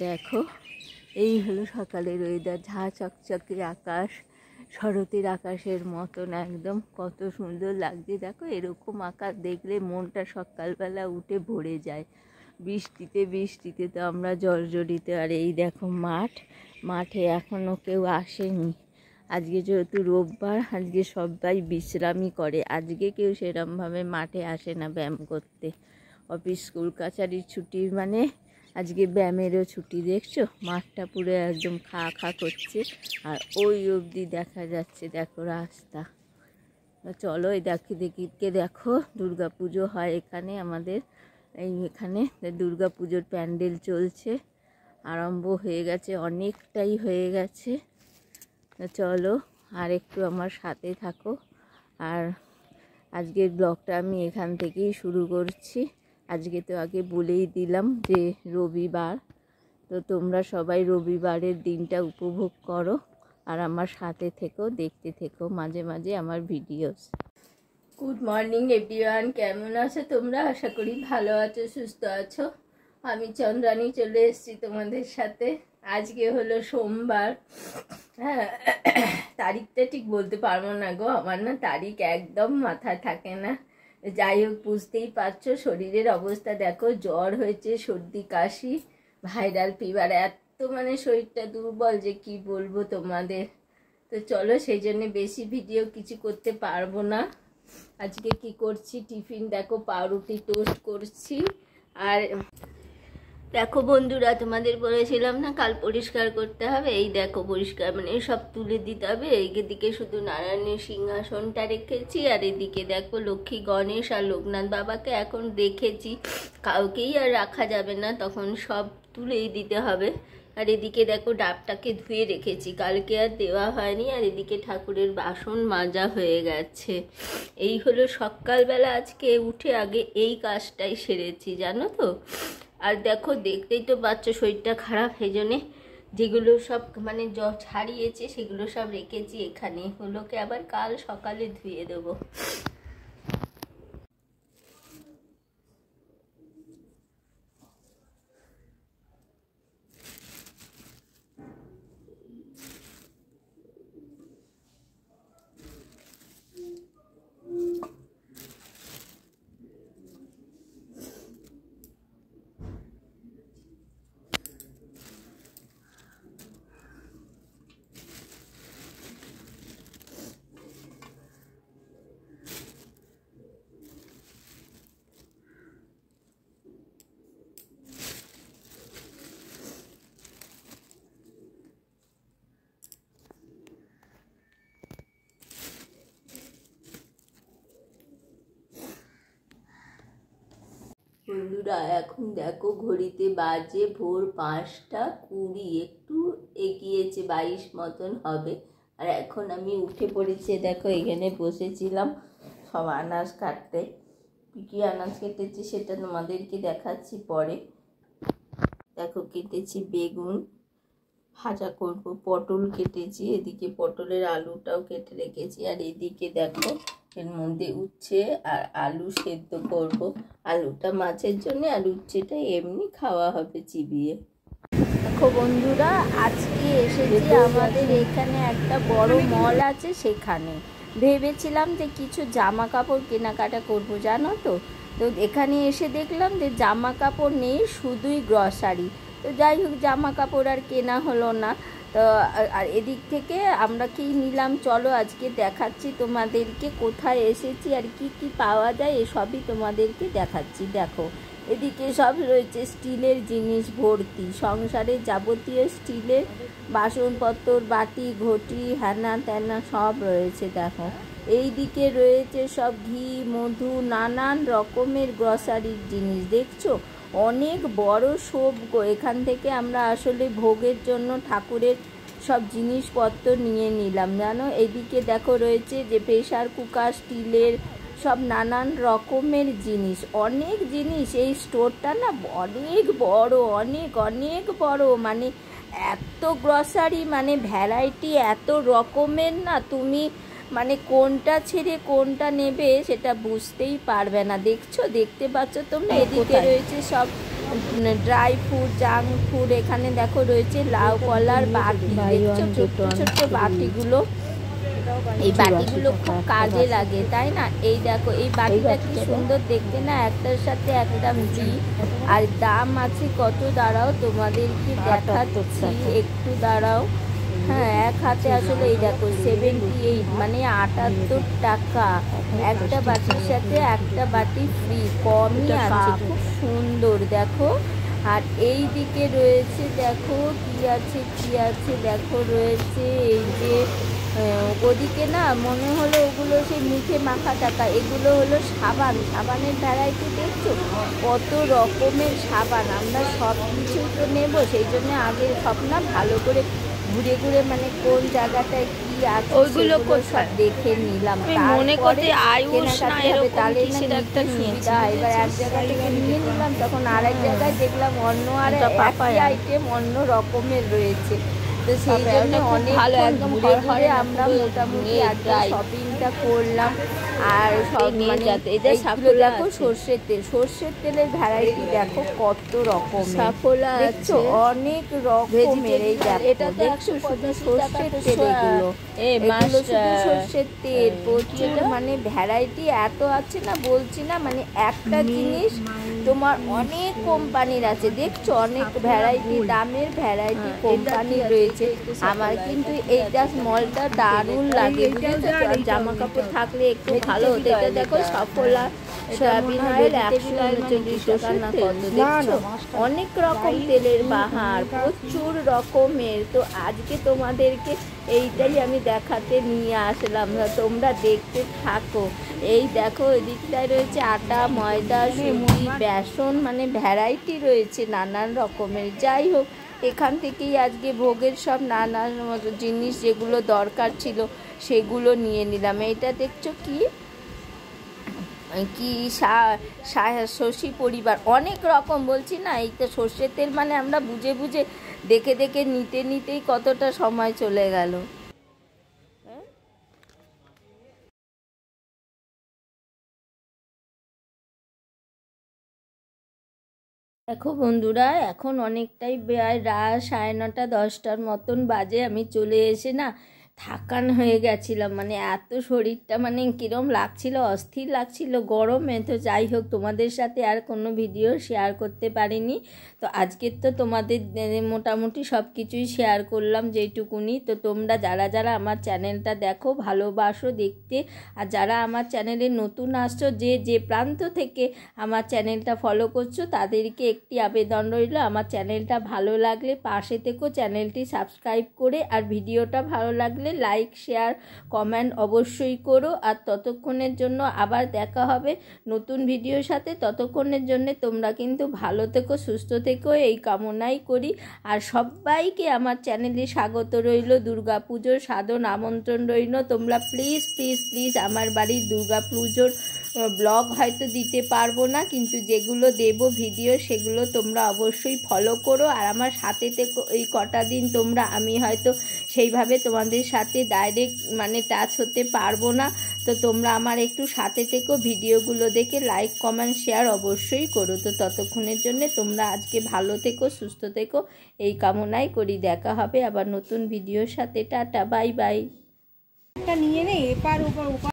দেখো এই হলো সকালের ওয়েদার, ঝাঁ চকচকে আকাশ, শরতের আকাশের মতন একদম কত সুন্দর লাগছে। দেখো এরকম আকাশ দেখলে মনটা সকালবেলা উঠে ভরে যায়। বৃষ্টিতে বৃষ্টিতে তো আমরা জর্জরিত। আর এই দেখো মাঠে এখনও কেউ আসেনি। আজকে যেহেতু রোববার, আজকে সবাই বিশ্রামই করে। আজকে কেউ সেরমভাবে মাঠে আসে না ব্যায়াম করতে। অফিস স্কুল কাছারির ছুটি মানে আজকে ব্যায়ামেরও ছুটি। দেখছো মাঠটা পুরো একদম খা খা করছে। আর ওই অবধি দেখা যাচ্ছে দেখো রাস্তা। চলো এই দেখে দেখো দুর্গা পুজো হয় এখানে আমাদের এখানে দুর্গা পুজোর প্যান্ডেল চলছে, আরম্ভ হয়ে গেছে, অনেকটাই হয়ে গেছে। চলো আর একটু আমার সাথে থাকো। আর আজকের ব্লগটা আমি এখান থেকেই শুরু করছি। আজকে তো আগে বলেই দিলাম যে রবিবার, তো তোমরা সবাই রবিবারের দিনটা উপভোগ করো আর আমার সাথে থেকো, দেখতে থেকো মাঝে মাঝে আমার ভিডিওস। গুড মর্নিং এভরিওয়ান, কেমন আছো তোমরা? আশা করি ভালো আছো, সুস্থ আছো। আমি চন্দ্রানী চলে এসেছি তোমাদের সাথে। আজকে হলো সোমবার। হ্যাঁ, তারিখটা ঠিক বলতে পারবো না গো, আমার না তারিখ একদম মাথায় থাকে না। যাই হোক, বুঝতেই পারছো শরীরের অবস্থা দেখো, জ্বর হয়েছে, সর্দি কাশি, ভাইরাল ফিভার, এত মানে শরীরটা দুর্বল যে কি বলবো তোমাদের। তো চলো, সেই জন্য বেশি ভিডিও কিছু করতে পারবো না। আজকে কি করছি, টিফিন দেখো পাউরুটি টোস্ট করছি। আর দেখো বন্ধুরা, তোমাদের বলেছিলাম না কাল পরিষ্কার করতে হবে, এই দেখো পরিষ্কার মানে সব তুলে দিতে হবে। এইদিকে শুধু নারায়ণের সিংহাসনটা রেখেছি, আর এদিকে দেখো লক্ষ্মী গণেশ আর লোকনাথ বাবাকে এখন রেখেছি, কাউকেই আর রাখা যাবে না, তখন সব তুলেই দিতে হবে। আর এদিকে দেখো ডাবটাকে ধুয়ে রেখেছি, কালকে আর দেওয়া হয়নি। আর এদিকে ঠাকুরের বাসন মাজা হয়ে গেছে। এই হলো সকালবেলা আজকে উঠে আগে এই কাজটাই সেরেছি, জানো তো। আর দেখো দেখতেই তো পাচ্ছ শরীরটা খারাপ, সেই জন্যে যেগুলো সব মানে জ্বর ছাড়িয়েছে সেগুলো সব রেখেছি এখানে, ওগুলোকে আবার কাল সকালে ধুয়ে দেবো। বন্ধুরা এখন দেখো ঘড়িতে বাজে ভোর 5টা 20, একটু এগিয়েছে 22 মতন হবে। আর এখন আমি উঠে পড়েছি, দেখো এখানে বসেছিলাম সব আনাজ কাটতে। কী আনাজ কেটেছি সেটা তোমাদেরকে দেখাচ্ছি পরে। দেখো কেটেছি বেগুন ভাজা করব, পটল কেটেছি, এদিকে পটলের আলুটাও কেটে রেখেছি। আর এদিকে দেখো এর মধ্যে উচ্ছে আর আলু সেদ্ধ করব। আলুটা মাছের জন্য আর উচ্ছেটা এমনি খাওয়া হবে চিবিয়ে। দেখো বন্ধুরা, আজকে এসেছি আমাদের এখানে একটা বড় মল আছে, সেখানে ভেবেছিলাম যে কিছু জামা কাপড় কেনাকাটা করব, জানো তো। তো এখানে এসে দেখলাম যে জামা কাপড় নেই, শুধুই গ্রসারি। তো যাই হোক, জামা কাপড় আর কেনা হলো না। তো আর এদিক থেকে আমরা কি নিলাম, চলো আজকে দেখাচ্ছি তোমাদেরকে কোথায় এসেছি আর কি কি পাওয়া যায়, এসবই তোমাদেরকে দেখাচ্ছি। দেখো এদিকে সব রয়েছে স্টিলের জিনিস ভর্তি, সংসারের যাবতীয় স্টিলের বাসনপত্র, বাটি ঘটি হ্যানা ত্যানা সব রয়েছে। দেখো এই দিকে রয়েছে সব ঘি মধু নানান রকমের গ্রসারির জিনিস, দেখছো অনেক বড় শোপ গো। এখান থেকে আমরা আসলে ভোগের জন্য ঠাকুরের সব জিনিসপত্র নিয়ে নিলাম, জানো। এদিকে দেখো রয়েছে যে প্রেসার কুকার, স্টিলের সব নানান রকমের জিনিস, অনেক জিনিস। এই স্টোরটা না অনেক বড়, অনেক অনেক বড়, মানে এত গ্রসারি, মানে ভ্যারাইটি এত রকমের না, তুমি মানে কোনটা ছেড়ে কোনটা নেবে সেটা বুঝতেই পারবে না। দেখছো, দেখতে পাচ্ছ তোমরা, এদিকে রয়েছে সব ড্রাই ফ্রুট, জাঙ্ক ফুড। এখানে দেখো রয়েছে লাউ কলার বাটি, দেখছো ছোট্ট ছোট্ট বাটিগুলো। এই বাটিগুলো খুব কাজে লাগে, তাই না? এই দেখো এই বাটিটা কি সুন্দর দেখতে না, একটার সাথে একটা ফ্রি। আর দাম আছে কত, দাঁড়াও তোমাদেরকে দেখাচ্ছি, একটু দাঁড়াও। হ্যাঁ, এক হাতে আসলে এই দেখো 78, মানে 78 টাকা। একটা বাটির সাথে একটা বাটি ফ্রি, কমই আছে, খুব সুন্দর দেখো। আর এই দিকে রয়েছে দেখো কি আছে কি আছে, দেখো রয়েছে এই যে ওদিকে না মনে হলো ওগুলো সেই মুখে মাখা টাকা, এগুলো হলো সাবান, সাবানের ভ্যারাইটি দেখছো কত রকমের সাবান। আমরা সব কিছুই তো নেবো, সেই জন্য আগে সব না ভালো করে ঘুরে ঘুরে মানে কোন জায়গাটায় কি আছে ওইগুলো সব দেখে নিলাম, তারপরে কেনাকাটি হবে, তাহলে একটা সুবিধা। এবার এক জায়গা থেকে নিয়ে নিলাম, তখন আরেক জায়গায় দেখলাম অন্য আর একই আইটেম অন্য রকমের রয়েছে। তো সেই জন্য অনেক ঘুরে ঘুরে আমরা মোটামুটি আজকে শপিংটা করলাম। আর সব মানে এইগুলো দেখো সর্ষের তেল, সর্ষের তেলের ভ্যারাইটি দেখো কত রকম, দেখছো অনেক রকমের। এই দেখো দেখছো শুধু সর্ষের তেল, এগুলো শুধু সর্ষের তেল, প্রচুর মানে ভ্যারাইটি এত আছে না বলছি না, মানে একটা জিনিস তোমার অনেক কোম্পানির আছে, দেখছো অনেক ভ্যারাইটি, দামের ভ্যারাইটি কোম্পানির রয়েছে। আমার কিন্তু এইটা স্মলটা দারুণ লাগে, বুঝেছো? জামা কাপড় থাকলে একটু ভালো হতো। এটা দেখো সফলা সয়াবিন অয়েল 139 টাকা না কত, দেখছো অনেক রকম তেলের বাহার, প্রচুর রকমের। তো আজকে তোমাদেরকে এইটাই আমি দেখাতে নিয়ে আসলাম, তোমরা দেখতে থাকো। এই দেখো এদিকটায় রয়েছে আটা, ময়দা, সুজি, বেসন, মানে ভ্যারাইটি রয়েছে নানান রকমের। যাই হোক, এখান থেকেই আজকে ভোগের সব নানান জিনিস যেগুলো দরকার ছিল সেগুলো নিয়ে নিলাম। এইটা দেখছো কি কি শশী পরিবার, অনেক রকম বলছি না। এই তো সর্ষের তেল, মানে আমরা বুঝে বুঝে দেখে দেখে নিতে নিতেই কতটা সময় চলে গেল। দেখো বন্ধুরা, এখন অনেকটাই প্রায় রাত 9:30 10টার মতন বাজে। আমি চলে এসে না থাকান হয়ে গেছিলাম, মানে এত শরীরটা মানে কিরম লাগছিল, অস্থির লাগছিল গরমে। তো যাই হোক, তোমাদের সাথে আর কোনো ভিডিও শেয়ার করতে পারিনি। তো আজকের তো তোমাদের মোটামুটি সব কিছুই শেয়ার করলাম যেইটুকুনি। তো তোমরা যারা যারা আমার চ্যানেলটা দেখো, ভালোবাসো দেখতে, আর যারা আমার চ্যানেলে নতুন আসছো, যে যে প্রান্ত থেকে আমার চ্যানেলটা ফলো করছো, তাদেরকে একটি আবেদন রইল, আমার চ্যানেলটা ভালো লাগলে পাশে থেকো, চ্যানেলটি সাবস্ক্রাইব করে, আর ভিডিওটা ভালো লাগলে লাইক শেয়ার কমেন্ট অবশ্যই করো। আর ততক্ষণের জন্য আবার দেখা হবে নতুন ভিডিওর সাথে। ততক্ষণের জন্য তোমরা কিন্তু ভালো থেকো, সুস্থ থেকো, এই কামনাই করি। আর সবাইকে আমার চ্যানেলে স্বাগত রইল, দুর্গা পুজোর সাদর আমন্ত্রণ রইল। তোমরা প্লিজ প্লিজ প্লিজ আমার বাড়ির দুর্গা পুজোর ব্লগ হয়তো দিতে পারবো না, কিন্তু যেগুলো দেব ভিডিও সেগুলো তোমরা অবশ্যই ফলো করো। আর আমার সাথে থেকো এই কটা দিন তোমরা, আমি হয়তো সেইভাবে তোমাদের সাথে ডাইরেক্ট মানে টাচ হতে পারবো না। তো তোমরা আমার একটু সাথে থেকো, ভিডিওগুলো দেখে লাইক কমেন্ট শেয়ার অবশ্যই করো। তো ততক্ষণের জন্য তোমরা আজকে ভালো থেকো, সুস্থ থেকো, এই কামনাই করি। দেখা হবে আবার নতুন ভিডিওর সাথে। Tata, bye bye. নিয়ে নে এপার ওপার।